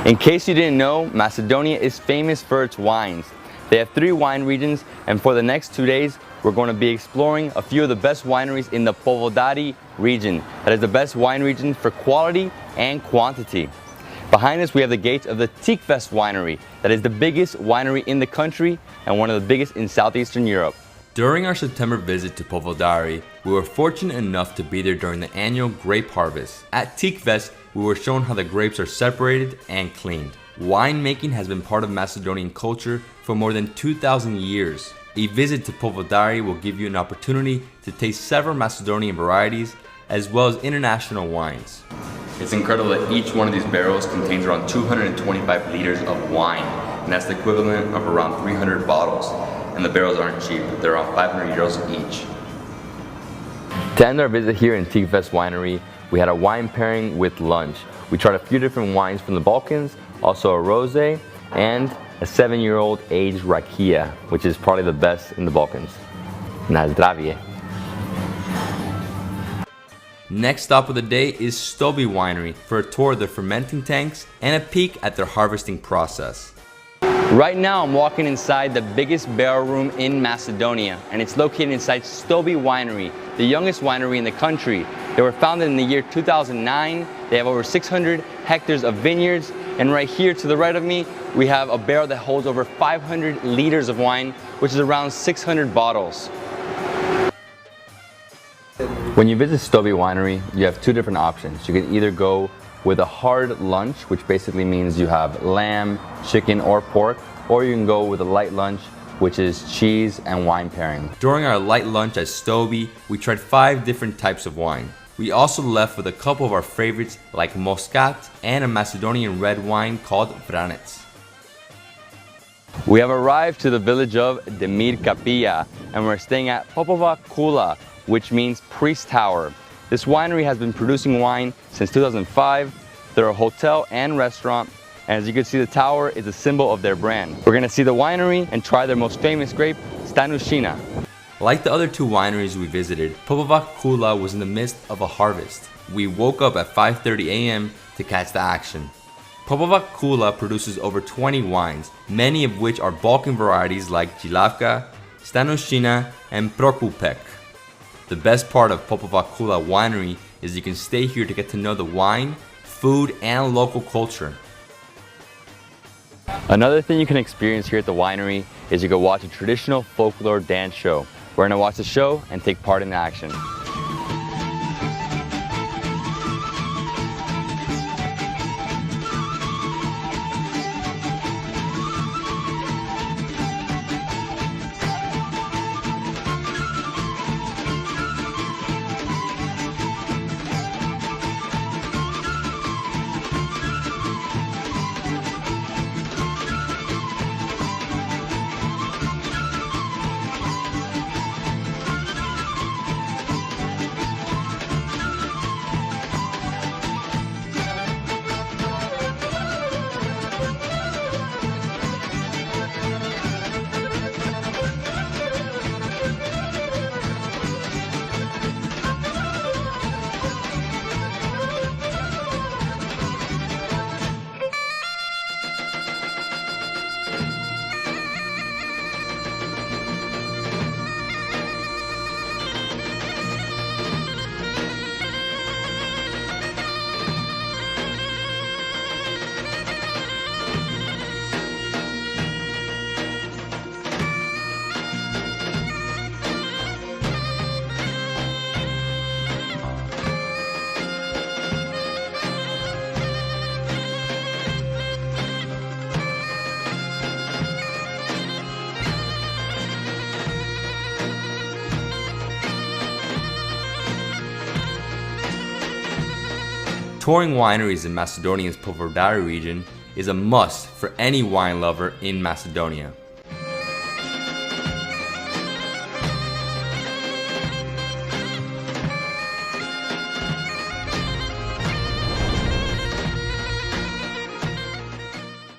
In case you didn't know, Macedonia is famous for its wines. They have 3 wine regions, and for the next 2 days, we're going to be exploring a few of the best wineries in the Povardarie region. That is the best wine region for quality and quantity. Behind us, we have the gates of the Tikves winery. That is the biggest winery in the country and one of the biggest in Southeastern Europe. During our September visit to Povardarie, we were fortunate enough to be there during the annual grape harvest. At Tikves, we were shown how the grapes are separated and cleaned. Winemaking has been part of Macedonian culture for more than 2,000 years. A visit to Povardarie will give you an opportunity to taste several Macedonian varieties as well as international wines. It's incredible that each one of these barrels contains around 225 liters of wine, and that's the equivalent of around 300 bottles. And the barrels aren't cheap, they're around 500 euros each. To end our visit here in Tikves Winery, we had a wine pairing with lunch. We tried a few different wines from the Balkans, also a rosé, and a 7-year-old aged rakia, which is probably the best in the Balkans. Na zdravie. Next stop of the day is Stobi Winery for a tour of their fermenting tanks and a peek at their harvesting process. Right now I'm walking inside the biggest barrel room in Macedonia, and it's located inside Stobi Winery, the youngest winery in the country. They were founded in the year 2009. They have over 600 hectares of vineyards, and right here to the right of me we have a barrel that holds over 500 liters of wine, which is around 600 bottles. When you visit Stobi Winery, you have 2 different options. You can either go with a hard lunch, which basically means you have lamb, chicken, or pork, or you can go with a light lunch, which is cheese and wine pairing. During our light lunch at Stobi, we tried 5 different types of wine. We also left with a couple of our favorites like Muscat and a Macedonian red wine called Vranec. We have arrived to the village of Demir Kapia, and we're staying at Popova Kula, which means priest tower. This winery has been producing wine since 2005. They're a hotel and restaurant, and as you can see, the tower is a symbol of their brand. We're gonna see the winery and try their most famous grape, Stanushina. Like the other 2 wineries we visited, Popova Kula was in the midst of a harvest. We woke up at 5:30 a.m. to catch the action. Popova Kula produces over 20 wines, many of which are Balkan varieties like Jilavka, Stanushina, and Prokupek. The best part of Popova Kula Winery is you can stay here to get to know the wine, food, and local culture. Another thing you can experience here at the winery is you can watch a traditional folklore dance show. We're gonna watch the show and take part in the action. Touring wineries in Macedonia's Povardarie region is a must for any wine lover in Macedonia.